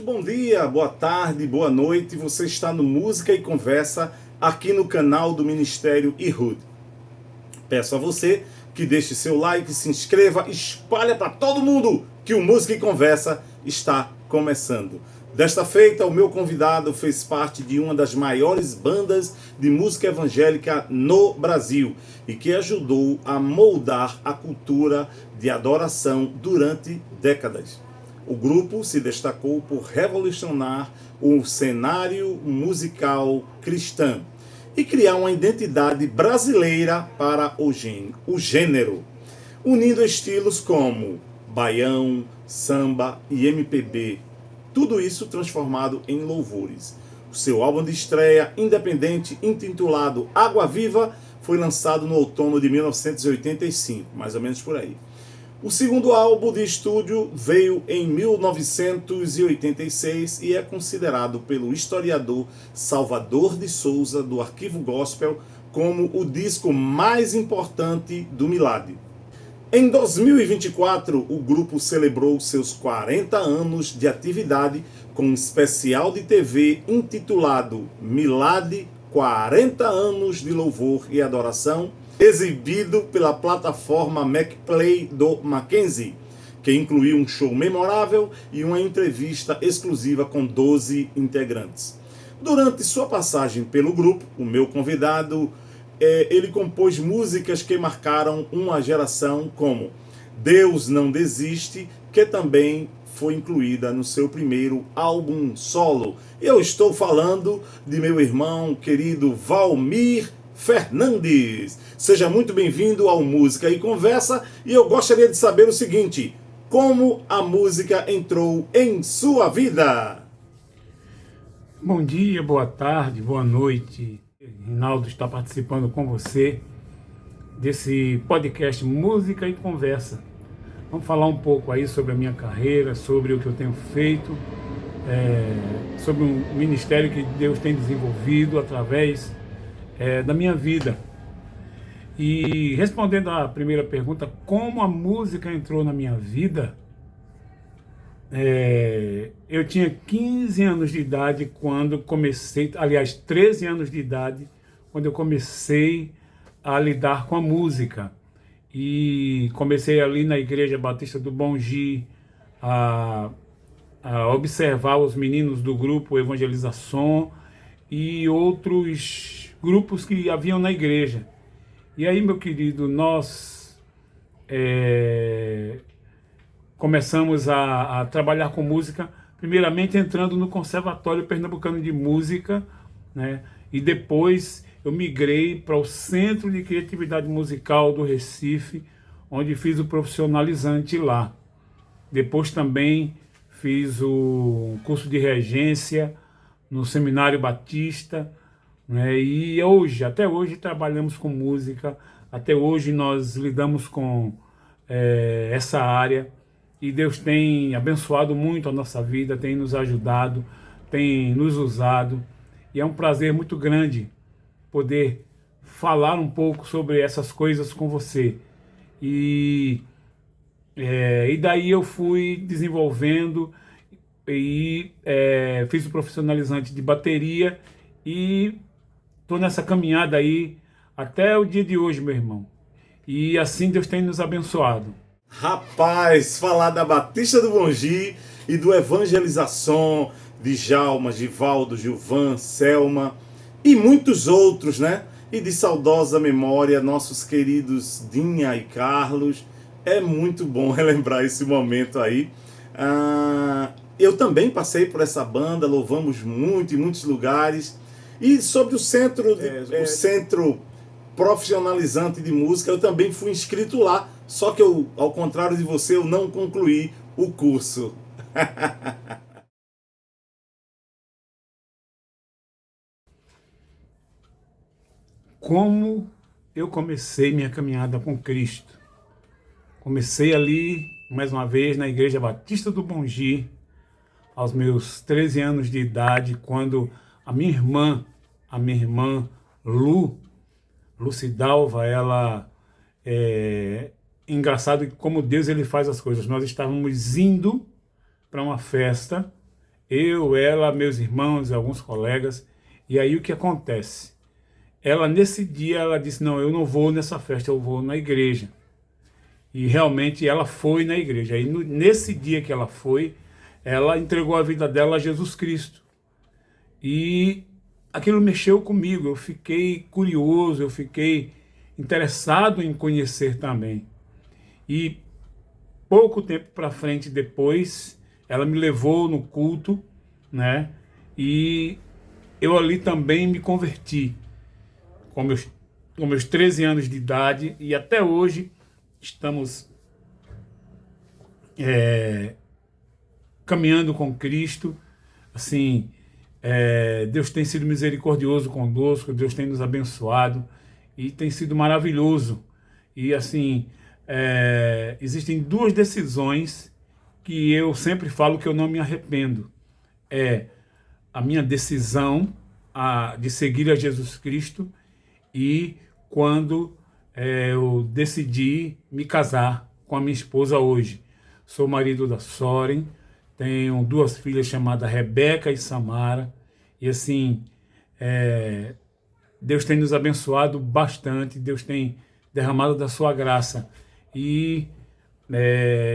bom dia, boa tarde, boa noite. Você está no Música e Conversa, aqui no canal do Ministério IHUD. Peço a você que deixe seu like, se inscreva, espalhe para todo mundo que o Música e Conversa está começando. Desta feita, o meu convidado fez parte de uma das maiores bandas de música evangélica no Brasil e que ajudou a moldar a cultura de adoração durante décadas. O grupo se destacou por revolucionar o cenário musical cristão e criar uma identidade brasileira para o gênero, unindo estilos como baião, samba e MPB, tudo isso transformado em louvores. O seu álbum de estreia independente, intitulado Água Viva, foi lançado no outono de 1985, mais ou menos por aí. O segundo álbum de estúdio veio em 1986 e é considerado pelo historiador Salvador de Souza, do Arquivo Gospel, como o disco mais importante do Milad. Em 2024, o grupo celebrou seus 40 anos de atividade com um especial de TV intitulado Milad 40 anos de louvor e adoração, exibido pela plataforma MacPlay do Mackenzie, que incluiu um show memorável e uma entrevista exclusiva com 12 integrantes. Durante sua passagem pelo grupo, o meu convidado, ele compôs músicas que marcaram uma geração, como Deus Não Desiste, que também foi incluída no seu primeiro álbum solo. Eu estou falando de meu irmão querido Valmir Fernandes. Seja muito bem-vindo ao Música e Conversa, e eu gostaria de saber o seguinte: como a música entrou em sua vida? Bom dia, boa tarde, boa noite. Rinaldo está participando com você desse podcast Música e Conversa. Vamos falar um pouco aí sobre a minha carreira, sobre o que eu tenho feito, sobre um ministério que Deus tem desenvolvido através da minha vida. E respondendo à primeira pergunta, como a música entrou na minha vida, eu tinha 15 anos de idade quando comecei, aliás, 13 anos de idade, quando eu comecei a lidar com a música. E comecei ali na Igreja Batista do Bongi a observar os meninos do grupo Evangelização e outros grupos que haviam na igreja. E aí, meu querido, nós começamos a trabalhar com música, primeiramente entrando no Conservatório Pernambucano de Música, né? E depois eu migrei para o Centro de Criatividade Musical do Recife, onde fiz o profissionalizante lá. Depois também fiz o curso de regência no Seminário Batista, né? E até hoje trabalhamos com música, até hoje nós lidamos com essa área, e Deus tem abençoado muito a nossa vida, tem nos ajudado, tem nos usado, e é um prazer muito grande poder falar um pouco sobre essas coisas com você. E daí eu fui desenvolvendo e fiz o profissionalizante de bateria e estou nessa caminhada aí até o dia de hoje, meu irmão. E assim Deus tem nos abençoado. Rapaz, falar da Batista do Bongi e do Evangelização, de Djalma, Givaldo, Gilvan, Selma e muitos outros, né? E de saudosa memória, nossos queridos Dinha e Carlos. É muito bom relembrar esse momento aí. Eu também passei por essa banda, louvamos muito em muitos lugares. E sobre o centro, o centro profissionalizante de música, eu também fui inscrito lá. Só que eu, ao contrário de você, eu não concluí o curso. Como eu comecei minha caminhada com Cristo? Comecei ali, mais uma vez, na Igreja Batista do Bongi, aos meus 13 anos de idade, quando a minha irmã Lucidalva, ela engraçado como Deus ele faz as coisas. Nós estávamos indo para uma festa, Eu, ela, meus irmãos, alguns colegas. E aí o que acontece? Ela, nesse dia, ela disse, não, eu não vou nessa festa, eu vou na igreja. E realmente ela foi na igreja. E nesse dia que ela foi, ela entregou a vida dela a Jesus Cristo. E aquilo mexeu comigo, eu fiquei curioso, eu fiquei interessado em conhecer também. E pouco tempo para frente depois, ela me levou no culto, né? E eu ali também me converti com meus 13 anos de idade, e até hoje estamos caminhando com Cristo. Assim, Deus tem sido misericordioso conosco, Deus tem nos abençoado e tem sido maravilhoso. E assim, existem duas decisões que eu sempre falo que eu não me arrependo. É a minha decisão de seguir a Jesus Cristo, e quando eu decidi me casar com a minha esposa hoje. Sou marido da Soren, tenho duas filhas chamadas Rebeca e Samara, e assim, Deus tem nos abençoado bastante, Deus tem derramado da sua graça, e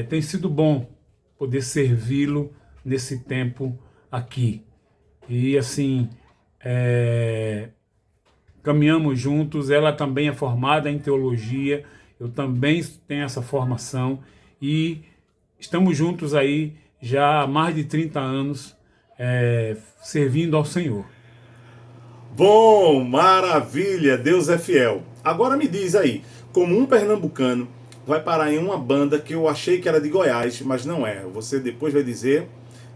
tem sido bom poder servi-lo nesse tempo aqui. E assim, caminhamos juntos, ela também é formada em teologia, eu também tenho essa formação, e estamos juntos aí já há mais de 30 anos, servindo ao Senhor. Bom, maravilha, Deus é fiel. Agora me diz aí, como um pernambucano vai parar em uma banda que eu achei que era de Goiás, mas não é. Você depois vai dizer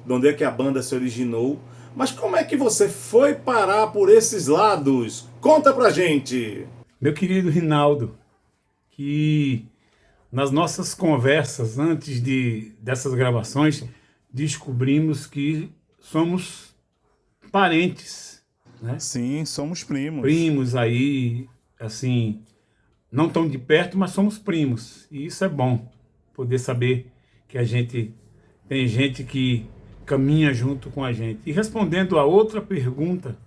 de onde é que a banda se originou. Mas como é que você foi parar por esses lados? Conta pra gente! Meu querido Rinaldo, que nas nossas conversas antes dessas gravações, descobrimos que somos parentes, né? Sim, somos primos. Primos aí, assim, não tão de perto, mas somos primos. E isso é bom, poder saber que tem gente que caminha junto com a gente. E respondendo a outra pergunta,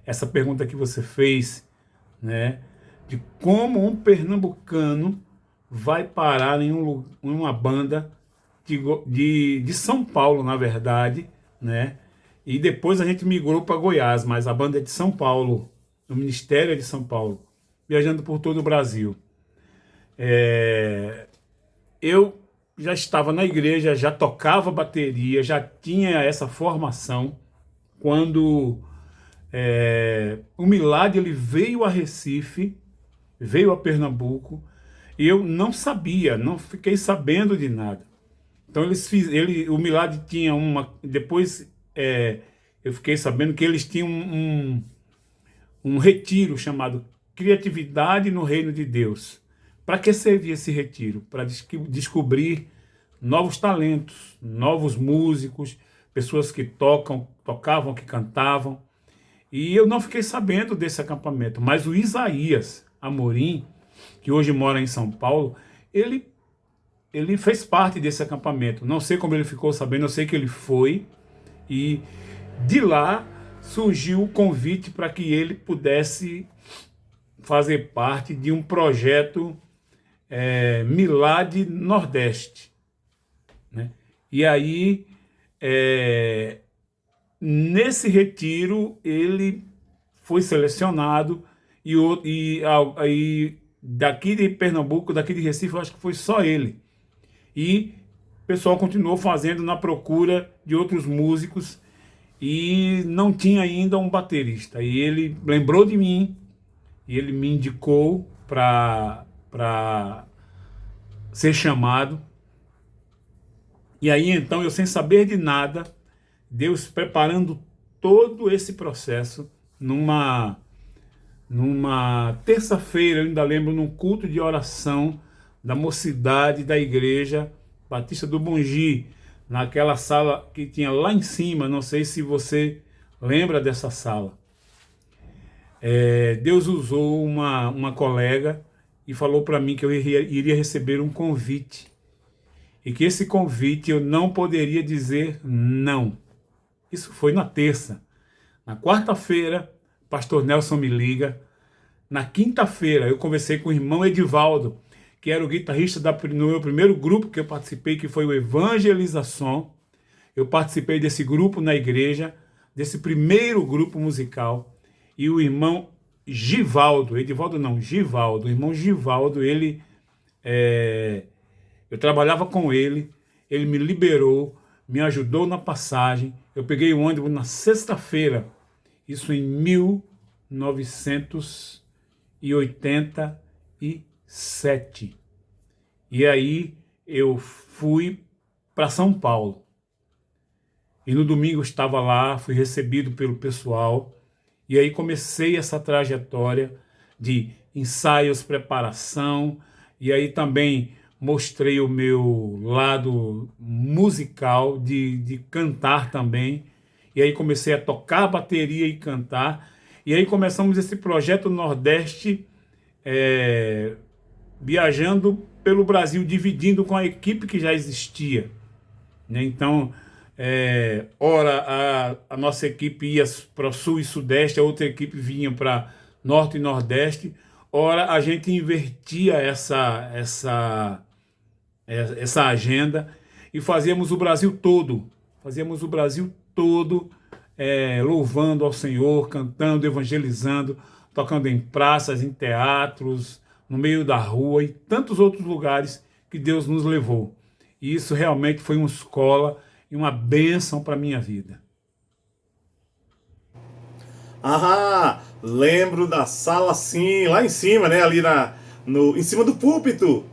essa pergunta que você fez, né, de como um pernambucano vai parar em uma banda de São Paulo, na verdade, né? E depois a gente migrou para Goiás, mas a banda é de São Paulo, o Ministério é de São Paulo, viajando por todo o Brasil. Eu já estava na igreja, já tocava bateria, já tinha essa formação, quando o Milad ele veio a Recife, veio a Pernambuco, e eu não sabia, não fiquei sabendo de nada. Então o Milad tinha depois eu fiquei sabendo que eles tinham um retiro chamado Criatividade no Reino de Deus. Para que servia esse retiro? Para descobrir novos talentos, novos músicos, pessoas que tocavam, que cantavam. E eu não fiquei sabendo desse acampamento, mas o Isaías Amorim, que hoje mora em São Paulo, ele fez parte desse acampamento. Não sei como ele ficou sabendo, eu sei que ele foi, e de lá surgiu o convite para que ele pudesse fazer parte de um projeto Milad Nordeste, né? E aí, nesse retiro, ele foi selecionado, e daqui de Pernambuco, daqui de Recife, eu acho que foi só ele. E o pessoal continuou fazendo na procura de outros músicos, e não tinha ainda um baterista. E ele lembrou de mim, e ele me indicou para ser chamado. E aí então, eu sem saber de nada, Deus preparando todo esse processo, numa terça-feira, eu ainda lembro, num culto de oração da mocidade da igreja Batista do Bongi, naquela sala que tinha lá em cima, não sei se você lembra dessa sala. Deus usou uma colega e falou para mim que eu iria receber um convite. e que esse convite eu não poderia dizer não. Isso foi na terça. Na quarta-feira, pastor Nelson me liga. Na quinta-feira, eu conversei com o irmão Edivaldo, que era o guitarrista no meu primeiro grupo que eu participei, que foi o Evangelização. Eu participei desse grupo na igreja, desse primeiro grupo musical. E o irmão Givaldo, Edivaldo não, Givaldo, o irmão Givaldo, eu trabalhava com ele me liberou, me ajudou na passagem. Eu peguei o ônibus na sexta-feira, isso em 1987. E aí eu fui para São Paulo. E no domingo eu estava lá, fui recebido pelo pessoal. E aí comecei essa trajetória de ensaios, preparação. E aí também mostrei o meu lado musical, de cantar também. E aí comecei a tocar bateria e cantar. E aí começamos esse projeto Nordeste, viajando pelo Brasil, dividindo com a equipe que já existia, né? Então, ora a nossa equipe ia para o Sul e Sudeste, a outra equipe vinha para Norte e Nordeste. Ora a gente invertia essa agenda e fazíamos o Brasil todo. Louvando ao Senhor, cantando, evangelizando, tocando em praças, em teatros, no meio da rua e tantos outros lugares que Deus nos levou. E isso realmente foi uma escola e uma bênção para a minha vida. Lembro da sala, lá em cima, né? Ali em cima do púlpito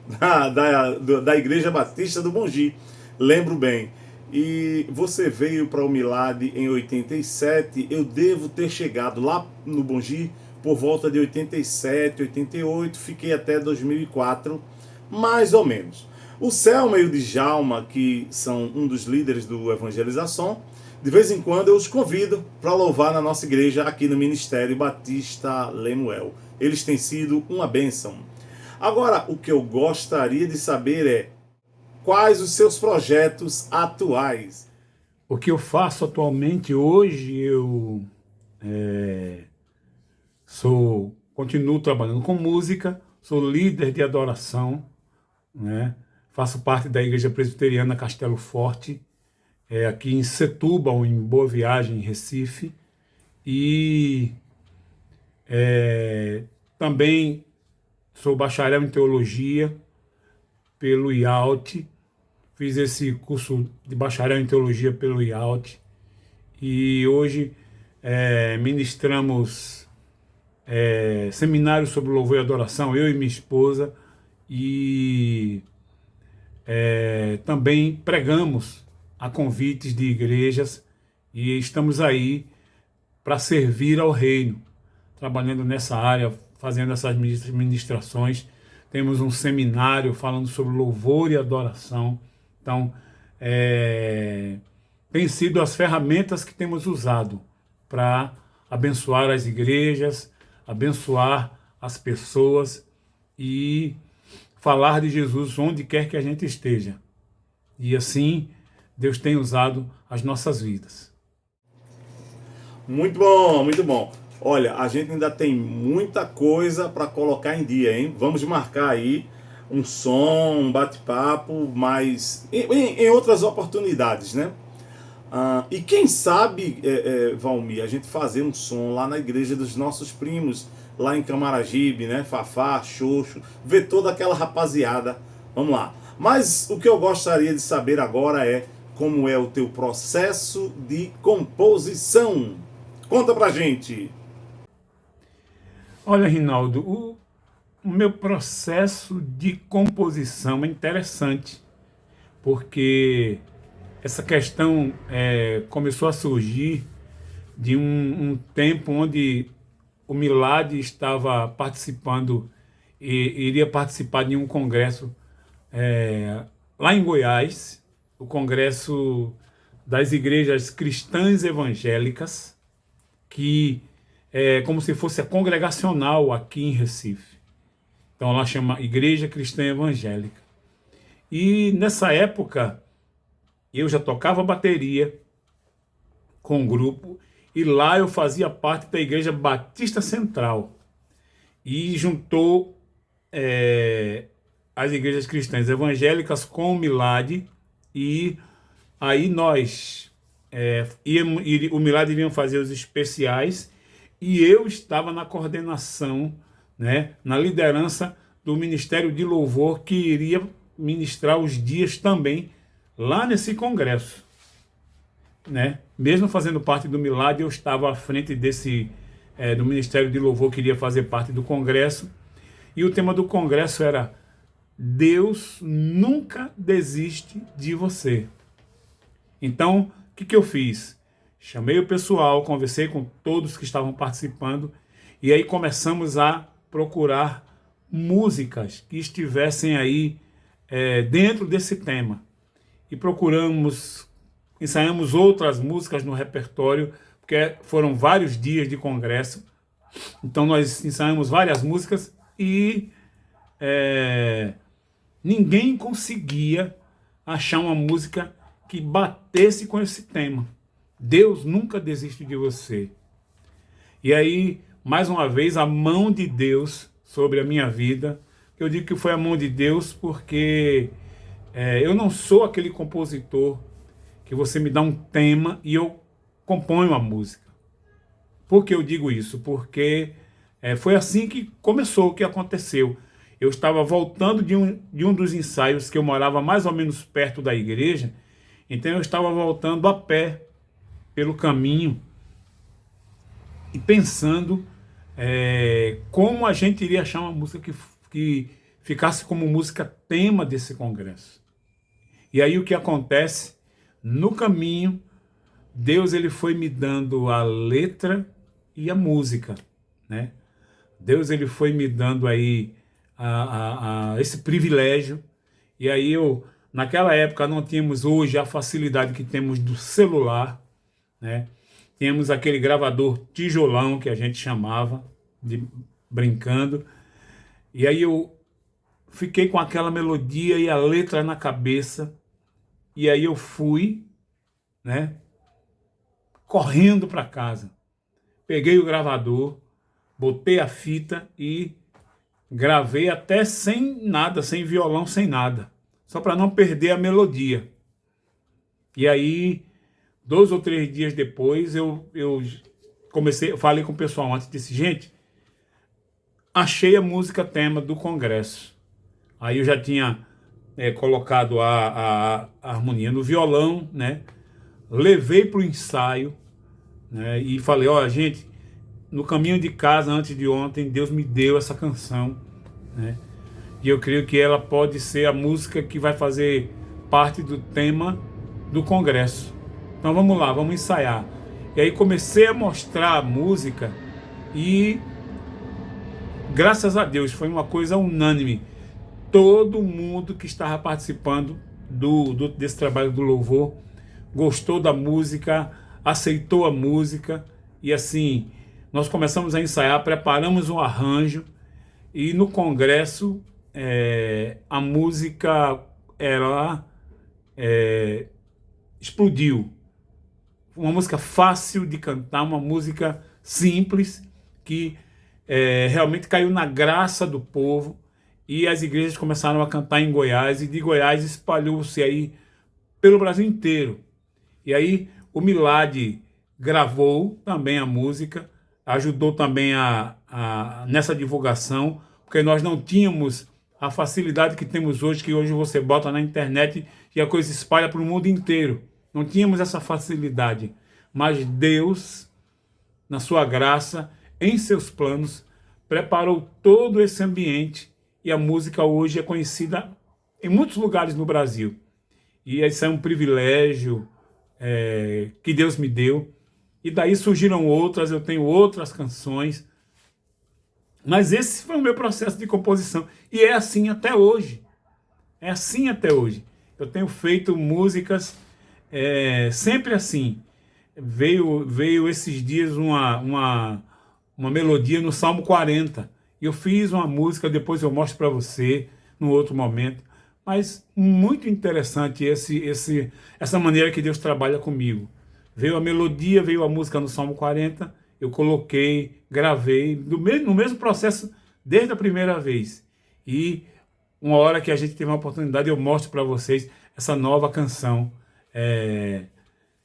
da Igreja Batista do Mongi. Lembro bem. E você veio para o Milad em 87. Eu devo ter chegado lá no Mongi por volta de 87, 88. Fiquei até 2004, mais ou menos. O Selma e o Djalma, que são um dos líderes do Evangelização, de vez em quando eu os convido para louvar na nossa igreja aqui no Ministério Batista Lemuel. Eles têm sido uma bênção. Agora, o que eu gostaria de saber é quais os seus projetos atuais. O que eu faço atualmente hoje, eu continuo trabalhando com música, sou líder de adoração, né? Faço parte da Igreja Presbiteriana Castelo Forte, aqui em Setúbal, em Boa Viagem, em Recife. E também sou bacharel em teologia pelo IALT. Fiz esse curso de bacharel em teologia pelo IALT. E hoje ministramos seminários sobre louvor e adoração, eu e minha esposa. E também pregamos a convites de igrejas e estamos aí para servir ao reino, trabalhando nessa área, fazendo essas ministrações. Temos um seminário falando sobre louvor e adoração. Então, tem sido as ferramentas que temos usado para abençoar as igrejas, abençoar as pessoas e falar de Jesus onde quer que a gente esteja. E assim, Deus tem usado as nossas vidas. Muito bom, muito bom. Olha, a gente ainda tem muita coisa para colocar em dia, hein? Vamos marcar aí um som, um bate-papo, mas em outras oportunidades, né? E quem sabe, Valmir, a gente fazer um som lá na igreja dos nossos primos, lá em Camaragibe, né? Fafá, Xoxo, ver toda aquela rapaziada. Vamos lá. Mas o que eu gostaria de saber agora é como é o teu processo de composição. Conta pra gente. Olha, Rinaldo, o meu processo de composição é interessante, porque essa questão começou a surgir de um tempo onde o Milad estava participando, iria participar de um congresso lá em Goiás, o Congresso das Igrejas Cristãs Evangélicas, que é como se fosse a congregacional aqui em Recife. Então ela chama Igreja Cristã Evangélica. E nessa época eu já tocava bateria com um grupo, e lá eu fazia parte da Igreja Batista Central, e juntou as igrejas cristãs evangélicas com o Milad, e aí nós o Milad iriam fazer os especiais, e eu estava na coordenação, né, na liderança do Ministério de Louvor, que iria ministrar os dias também lá nesse congresso, né? Mesmo fazendo parte do Milad, eu estava à frente do Ministério de Louvor, que iria fazer parte do congresso, e o tema do congresso era: Deus nunca desiste de você. Então, o que eu fiz? Chamei o pessoal, conversei com todos que estavam participando, e aí começamos a procurar músicas que estivessem aí dentro desse tema. E ensaiamos outras músicas no repertório, porque foram vários dias de congresso. Então nós ensaiamos várias músicas e ninguém conseguia achar uma música que batesse com esse tema. Deus nunca desiste de você. E aí, mais uma vez, a mão de Deus sobre a minha vida. Eu digo que foi a mão de Deus porque eu não sou aquele compositor que você me dá um tema e eu componho a música. Por que eu digo isso? Porque foi assim que começou, que aconteceu. Eu estava voltando de um dos ensaios, que eu morava mais ou menos perto da igreja, então eu estava voltando a pé pelo caminho e pensando como a gente iria achar uma música que ficasse como música tema desse congresso. E aí o que acontece? No caminho, Deus ele foi me dando a letra e a música, né? Deus ele foi me dando aí esse privilégio. E aí naquela época não tínhamos hoje a facilidade que temos do celular, né? Tínhamos aquele gravador tijolão que a gente chamava, brincando. E aí eu fiquei com aquela melodia e a letra na cabeça. E aí eu fui, né, correndo para casa. Peguei o gravador, botei a fita e gravei até sem nada, sem violão, sem nada. Só para não perder a melodia. E aí, 2 ou 3 dias depois, eu falei com o pessoal antes, disse: gente, achei a música tema do congresso. Aí eu já tinha colocado a harmonia no violão, né? Levei para o ensaio, né? E falei: ó, gente, no caminho de casa, antes de ontem, Deus me deu essa canção, né? E eu creio que ela pode ser a música que vai fazer parte do tema do congresso. Então vamos lá, vamos ensaiar. E aí comecei a mostrar a música e, graças a Deus, foi uma coisa unânime. Todo mundo que estava participando desse trabalho do louvor gostou da música, aceitou a música, e assim, nós começamos a ensaiar, preparamos um arranjo, e no congresso a música explodiu. Uma música fácil de cantar, uma música simples, que realmente caiu na graça do povo, e as igrejas começaram a cantar em Goiás, e de Goiás espalhou-se aí pelo Brasil inteiro. E aí o Milad gravou também a música, ajudou também nessa divulgação, porque nós não tínhamos a facilidade que temos hoje, que hoje você bota na internet e a coisa espalha para o mundo inteiro. Não tínhamos essa facilidade, mas Deus, na sua graça, em seus planos, preparou todo esse ambiente, e a música hoje é conhecida em muitos lugares no Brasil. E isso é um privilégio que Deus me deu. E daí surgiram outras, eu tenho outras canções. Mas esse foi o meu processo de composição. E é assim até hoje. É assim até hoje. Eu tenho feito músicas sempre assim. Veio esses dias uma melodia no Salmo 40. Eu fiz uma música, depois eu mostro para você, num outro momento. Mas muito interessante essa maneira que Deus trabalha comigo. Veio a melodia, veio a música no Salmo 40, eu coloquei, gravei, no mesmo processo desde a primeira vez. E uma hora que a gente teve uma oportunidade, eu mostro para vocês essa nova canção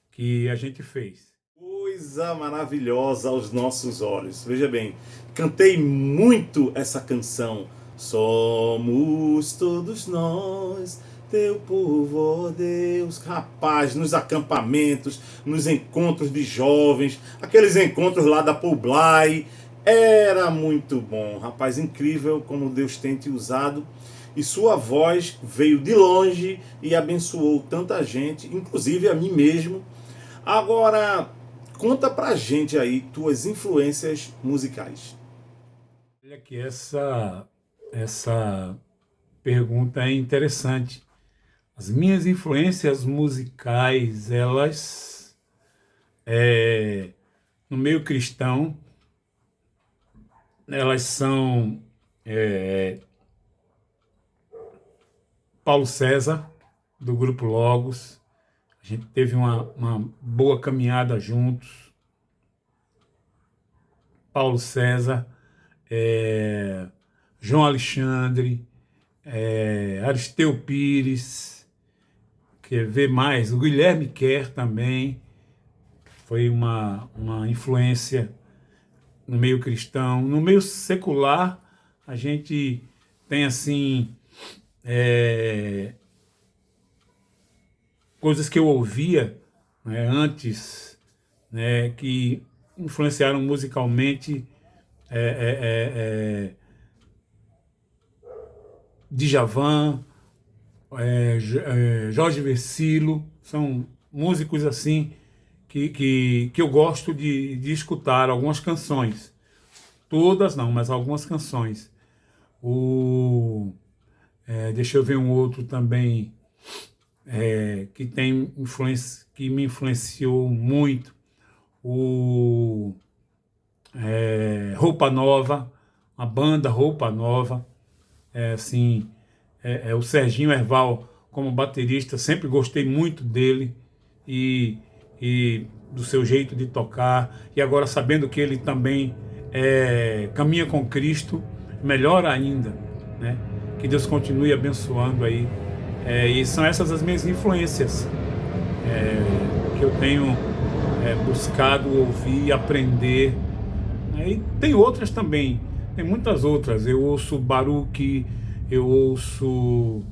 que a gente fez. Coisa maravilhosa aos nossos olhos. Veja bem, cantei muito essa canção. Somos todos nós, teu povo, ó Deus. Rapaz, nos acampamentos, nos encontros de jovens, aqueles encontros lá da Publai, era muito bom. Rapaz, incrível como Deus tem te usado. E sua voz veio de longe e abençoou tanta gente, inclusive a mim mesmo. Agora, conta pra gente aí tuas influências musicais. Olha que essa pergunta é interessante. As minhas influências musicais, elas, no meio cristão, elas são Paulo César, do Grupo Logos. A gente teve uma boa caminhada juntos. Paulo César, João Alexandre, Aristeu Pires, quer ver mais? O Guilherme Kerr também foi uma influência no meio cristão. No meio secular, a gente tem assim coisas que eu ouvia, né, antes, né, que influenciaram musicalmente. Djavan, Jorge Vercillo, são músicos assim que eu gosto de escutar algumas canções. Todas não, mas algumas canções. Deixa eu ver um outro também que tem influência, que me influenciou muito. Roupa Nova, a banda Roupa Nova. O Serginho Erval como baterista, sempre gostei muito dele e do seu jeito de tocar, e agora sabendo que ele também caminha com Cristo, melhor ainda, né? Que Deus continue abençoando aí, e são essas as minhas influências que eu tenho buscado ouvir, aprender, né? E tem outras também. Tem muitas outras. Eu ouço Baruque, eu ouço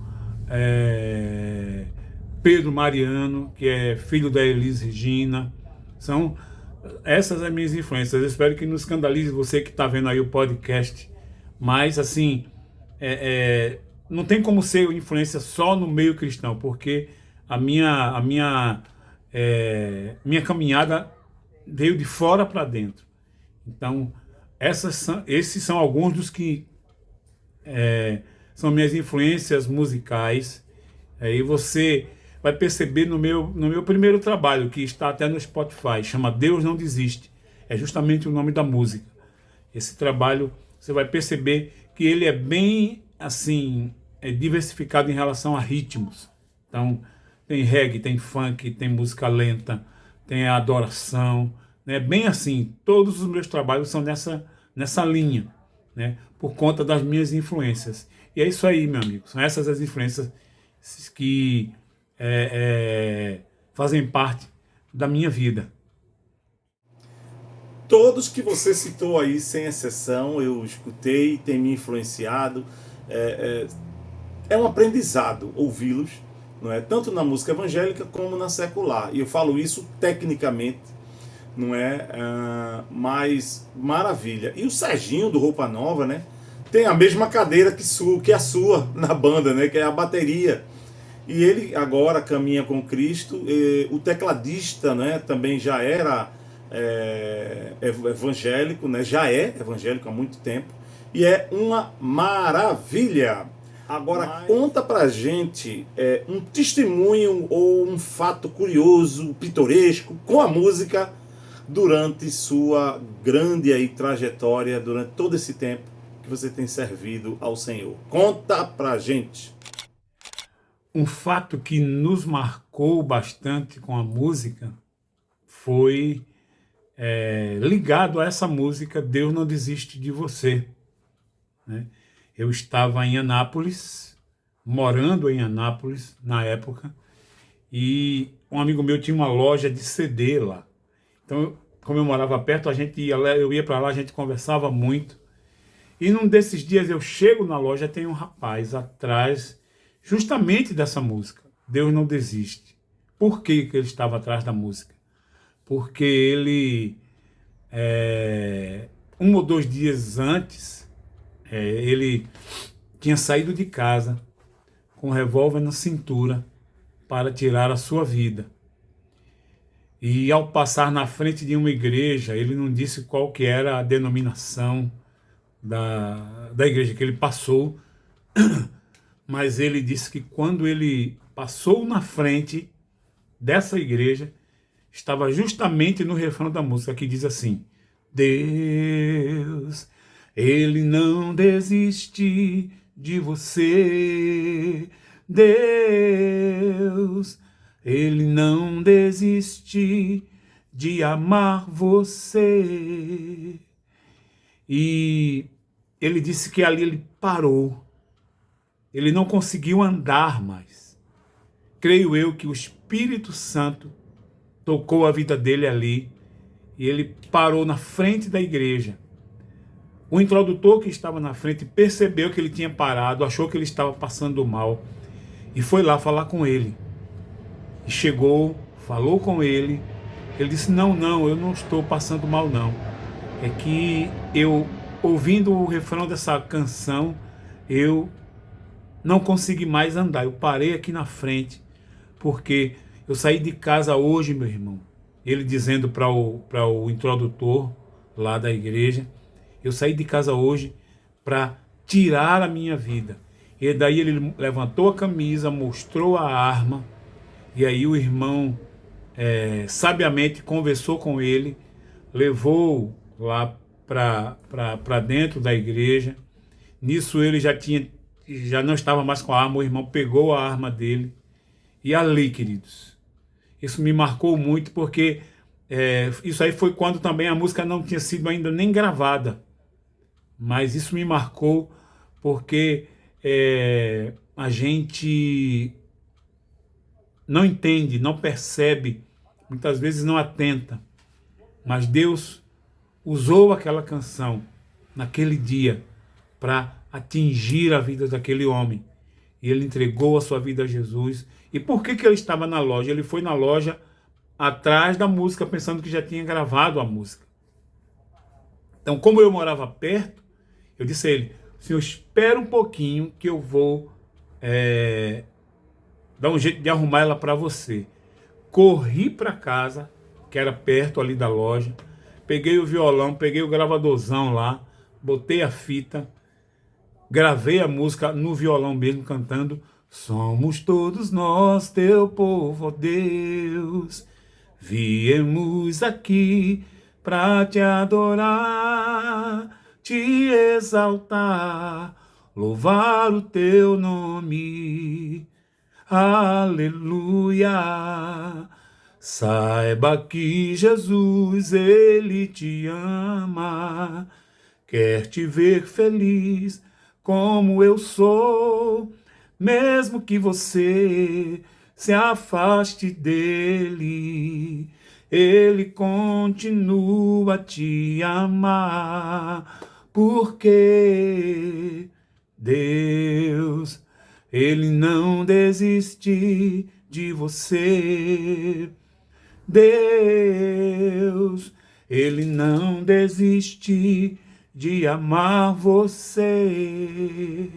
Pedro Mariano, que é filho da Elis Regina. São essas as minhas influências. Eu espero que não escandalize você que está vendo aí o podcast. Mas, assim, não tem como ser influência só no meio cristão, porque a minha caminhada veio de fora para dentro. Então, esses são alguns dos que são minhas influências musicais. E você vai perceber no meu primeiro trabalho, que está até no Spotify, chama Deus Não Desiste. É justamente o nome da música. Esse trabalho, você vai perceber que ele é bem assim, diversificado em relação a ritmos. Então, tem reggae, tem funk, tem música lenta, tem a adoração, né? Bem assim, todos os meus trabalhos são nessa linha, né? Por conta das minhas influências. E é isso aí, meu amigo. São essas as influências que fazem parte da minha vida. Todos que você citou aí, sem exceção, eu escutei, tem me influenciado. É um aprendizado ouvi-los, não é? Tanto na música evangélica como na secular. E eu falo isso tecnicamente, não é? Mas maravilha. E o Serginho do Roupa Nova, né? Tem a mesma cadeira que a sua na banda, né? Que é a bateria. E ele agora caminha com Cristo. O tecladista, né? Também já era evangélico, né? Já é evangélico há muito tempo. E é uma maravilha. Agora, conta pra gente um testemunho ou um fato curioso, pitoresco, com a música durante sua grande aí trajetória, durante todo esse tempo que você tem servido ao Senhor. Conta pra gente. um fato que nos marcou bastante com a música foi ligado a essa música, Deus Não Desiste de Você, né? Eu estava em Anápolis, morando em Anápolis na época, e um amigo meu tinha uma loja de CD lá. Então, como eu morava perto, eu ia para lá, a gente conversava muito. E num desses dias eu chego na loja, tem um rapaz atrás justamente dessa música, Deus Não Desiste. Por que ele estava atrás da música? Porque ele, 1 ou 2 dias antes, ele tinha saído de casa com um revólver na cintura para tirar a sua vida. E ao passar na frente de uma igreja, ele não disse qual que era a denominação da igreja que ele passou, mas ele disse que quando ele passou na frente dessa igreja, estava justamente no refrão da música que diz assim: Deus, Ele não desiste de você. Deus, Ele não desiste de amar você. E ele disse que ali ele parou. Ele não conseguiu andar mais. Creio eu que o Espírito Santo tocou a vida dele ali e ele parou na frente da igreja. O introdutor que estava na frente percebeu que ele tinha parado, achou que ele estava passando mal e foi lá falar com ele. E chegou, falou com ele. Ele disse: não, eu não estou passando mal não. É que eu, ouvindo o refrão dessa canção, eu não consegui mais andar. Eu parei aqui na frente, porque eu saí de casa hoje, meu irmão. Ele dizendo para o introdutor lá da igreja: eu saí de casa hoje para tirar a minha vida. E daí ele levantou a camisa, mostrou a arma, e aí o irmão sabiamente conversou com ele, levou lá para dentro da igreja. Nisso ele já não estava mais com a arma, o irmão pegou a arma dele. E ali, queridos, isso me marcou muito, porque isso aí foi quando também a música não tinha sido ainda nem gravada. Mas isso me marcou porque a gente não entende, não percebe, muitas vezes não atenta. Mas Deus usou aquela canção naquele dia para atingir a vida daquele homem. E ele entregou a sua vida a Jesus. E por que ele estava na loja? Ele foi na loja atrás da música, pensando que já tinha gravado a música. Então, como eu morava perto, eu disse a ele: senhor, espera um pouquinho que eu vou dar um jeito de arrumar ela para você. Corri para casa, que era perto ali da loja, peguei o violão, peguei o gravadorzão lá, botei a fita, gravei a música no violão mesmo, cantando: somos todos nós teu povo, ó Deus, viemos aqui para te adorar, te exaltar, louvar o teu nome. Aleluia. Saiba que Jesus, Ele te ama, quer te ver feliz como eu sou, mesmo que você se afaste dele, Ele continua a te amar, porque Deus, Ele não desiste de você. Deus, Ele não desiste de amar você.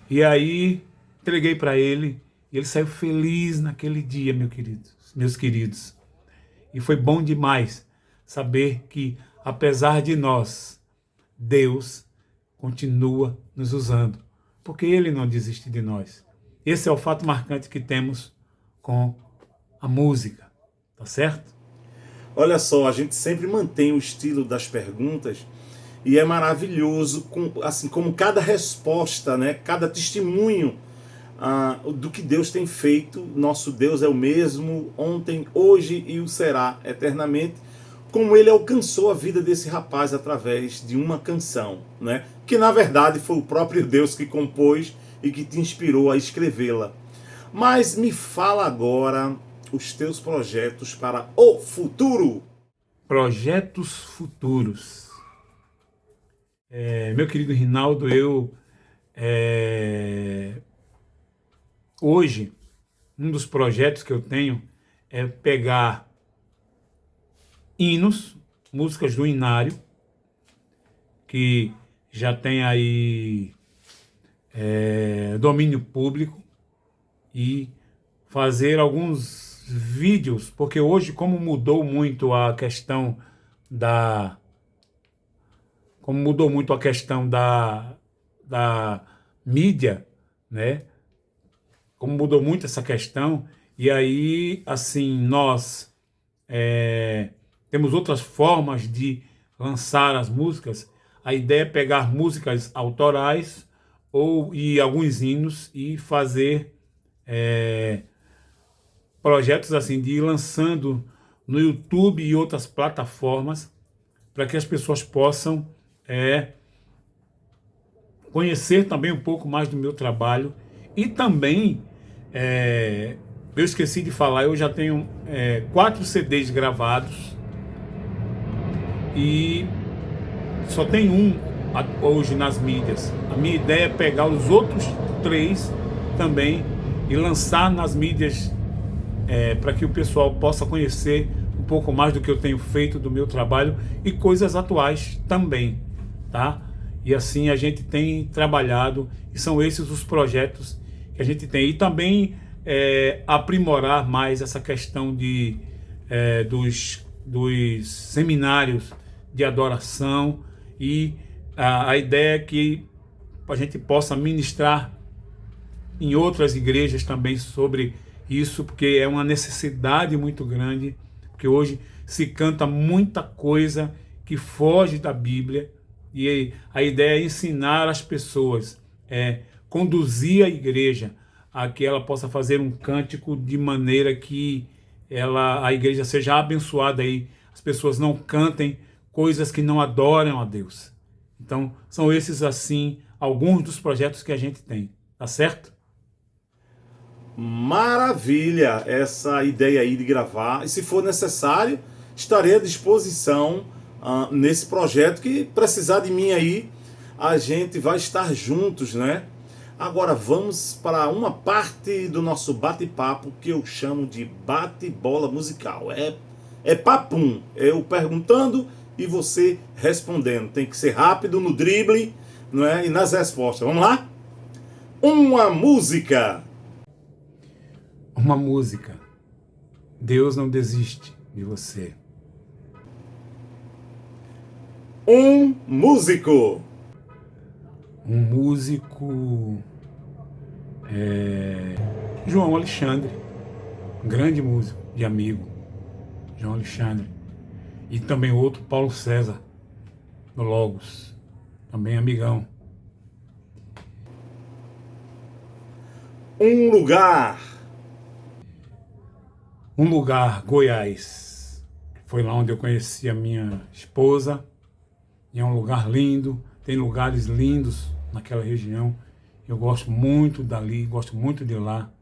E aí, entreguei para ele, e ele saiu feliz naquele dia, meus queridos. E foi bom demais saber que, apesar de nós, Deus continua nos usando, porque Ele não desiste de nós. Esse é o fato marcante que temos com a música, tá certo? Olha só, a gente sempre mantém o estilo das perguntas e é maravilhoso, assim como cada resposta, né, cada testemunho do que Deus tem feito. Nosso Deus é o mesmo ontem, hoje e o será eternamente, como ele alcançou a vida desse rapaz através de uma canção, né? Que na verdade foi o próprio Deus que compôs e que te inspirou a escrevê-la. Mas me fala agora os teus projetos para o futuro. Projetos futuros. Meu querido Rinaldo, hoje, um dos projetos que eu tenho é pegar hinos, músicas do Inário, que já tem aí domínio público, e fazer alguns vídeos, porque hoje, como mudou muito a questão da da mídia, né? Como mudou muito essa questão, e aí, assim, nós temos outras formas de lançar as músicas. A ideia é pegar músicas autorais e alguns hinos e fazer projetos assim, de ir lançando no YouTube e outras plataformas, para que as pessoas possam conhecer também um pouco mais do meu trabalho. E também, eu esqueci de falar, eu já tenho 4 CDs gravados e só tem um hoje nas mídias. A minha ideia é pegar os outros 3 também e lançar nas mídias, para que o pessoal possa conhecer um pouco mais do que eu tenho feito, do meu trabalho, e coisas atuais também, tá? E assim a gente tem trabalhado, e são esses os projetos que a gente tem. E também aprimorar mais essa questão dos seminários de adoração, e a ideia é que a gente possa ministrar em outras igrejas também sobre isso, porque é uma necessidade muito grande, porque hoje se canta muita coisa que foge da Bíblia, e a ideia é ensinar as pessoas, conduzir a igreja a que ela possa fazer um cântico de maneira que a igreja seja abençoada, e as pessoas não cantem coisas que não adoram a Deus. Então, são esses, assim, alguns dos projetos que a gente tem, tá certo? Maravilha essa ideia aí de gravar, e se for necessário, estarei à disposição nesse projeto, que precisar de mim aí, a gente vai estar juntos, né? Agora vamos para uma parte do nosso bate-papo que eu chamo de bate-bola musical. É papum, eu perguntando e você respondendo. Tem que ser rápido no drible, não é? E nas respostas. Vamos lá? Uma música. Uma música. Deus não desiste de você. Um músico. Um músico, João Alexandre, um grande músico de amigo, João Alexandre. E também outro, Paulo César, do Logos, também amigão. Um lugar. Um lugar, Goiás. Foi lá onde eu conheci a minha esposa. E é um lugar lindo, tem lugares lindos naquela região. Eu gosto muito dali, gosto muito de lá.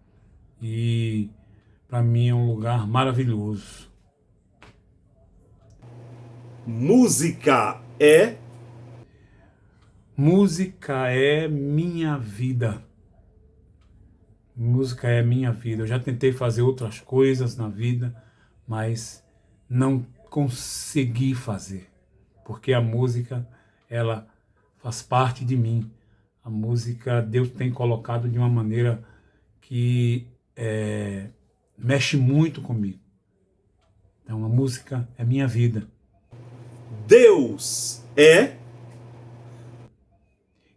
E para mim é um lugar maravilhoso. Música é? Música é minha vida. Música é minha vida. Eu já tentei fazer outras coisas na vida, mas não consegui fazer. Porque a música, ela faz parte de mim. A música Deus tem colocado de uma maneira que mexe muito comigo. Então a música é minha vida. Deus é?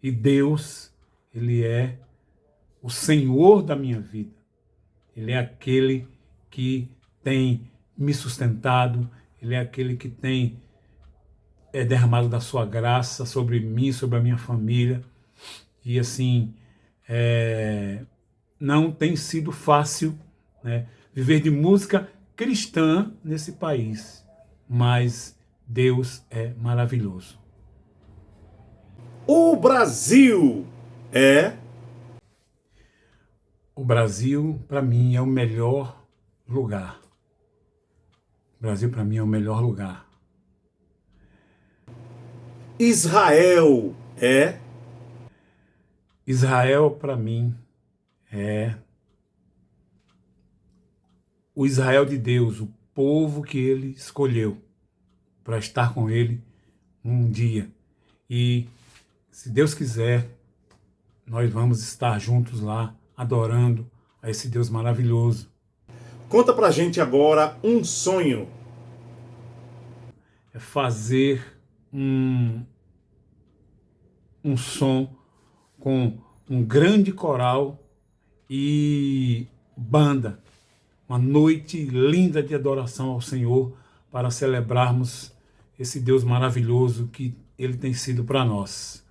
E Deus, Ele é o Senhor da minha vida. Ele é aquele que tem me sustentado, Ele é aquele que tem derramado da sua graça sobre mim, sobre a minha família. E assim, não tem sido fácil, né, viver de música cristã nesse país, mas Deus é maravilhoso. O Brasil é... O Brasil, para mim, é o melhor lugar. O Brasil, para mim, é o melhor lugar. Israel é... Israel, para mim, é o Israel de Deus, o povo que ele escolheu para estar com ele um dia. E, se Deus quiser, nós vamos estar juntos lá, adorando a esse Deus maravilhoso. Conta pra gente agora um sonho. É fazer um som com um grande coral e banda. Uma noite linda de adoração ao Senhor para celebrarmos esse Deus maravilhoso que Ele tem sido para nós.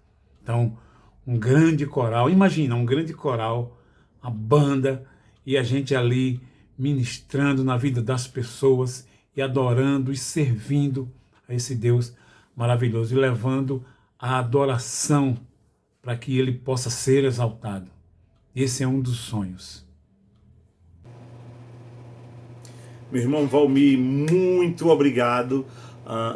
Então, um grande coral, imagina, um grande coral, a banda e a gente ali ministrando na vida das pessoas e adorando e servindo a esse Deus maravilhoso e levando a adoração para que Ele possa ser exaltado. Esse é um dos sonhos. Meu irmão Valmir, muito obrigado,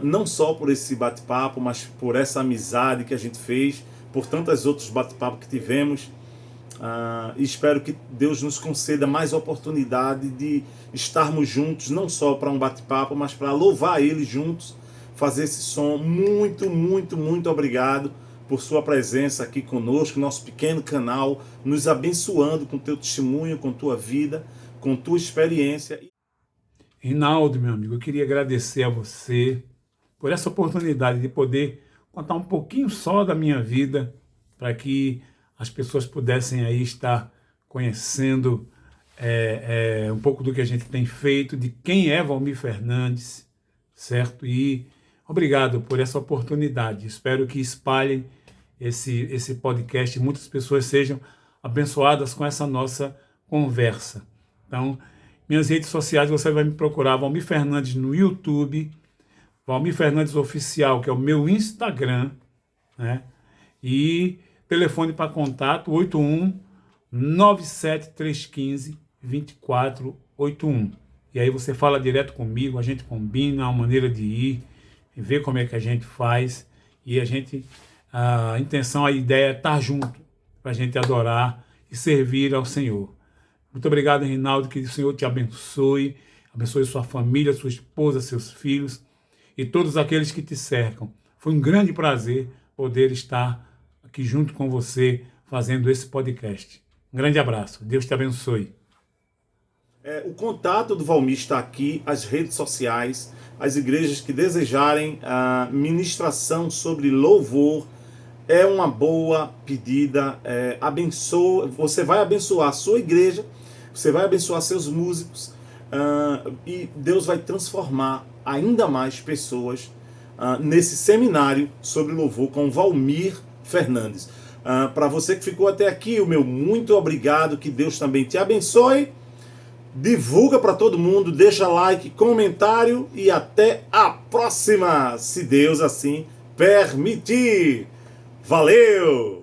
não só por esse bate-papo, mas por essa amizade que a gente fez, por tantos outros bate-papos que tivemos. E espero que Deus nos conceda mais oportunidade de estarmos juntos, não só para um bate-papo, mas para louvar Ele juntos, fazer esse som. Muito, muito, muito obrigado por sua presença aqui conosco, nosso pequeno canal, nos abençoando com teu testemunho, com tua vida, com tua experiência. Rinaldo, meu amigo, eu queria agradecer a você por essa oportunidade de poder contar um pouquinho só da minha vida, para que as pessoas pudessem aí estar conhecendo um pouco do que a gente tem feito, de quem é Valmir Fernandes, certo? E obrigado por essa oportunidade. Espero que espalhem esse podcast e muitas pessoas sejam abençoadas com essa nossa conversa. Então, minhas redes sociais, você vai me procurar Valmir Fernandes no YouTube, Valmir Fernandes Oficial, que é o meu Instagram, né? E telefone para contato 81-97315-2481. E aí você fala direto comigo, a gente combina a maneira de ir, vê como é que a gente faz. E a intenção, a ideia é estar junto, para a gente adorar e servir ao Senhor. Muito obrigado, Rinaldo, que o Senhor te abençoe sua família, sua esposa, seus filhos e todos aqueles que te cercam. Foi um grande prazer poder estar aqui junto com você, fazendo esse podcast. Um grande abraço. Deus te abençoe. O contato do Valmir está aqui, as redes sociais, as igrejas que desejarem a ministração sobre louvor, é uma boa pedida. Você vai abençoar a sua igreja, você vai abençoar seus músicos, e Deus vai transformar ainda mais pessoas nesse seminário sobre louvor com Valmir Fernandes. Para você que ficou até aqui, o meu muito obrigado, que Deus também te abençoe. Divulga para todo mundo, deixa like, comentário e até a próxima, se Deus assim permitir. Valeu!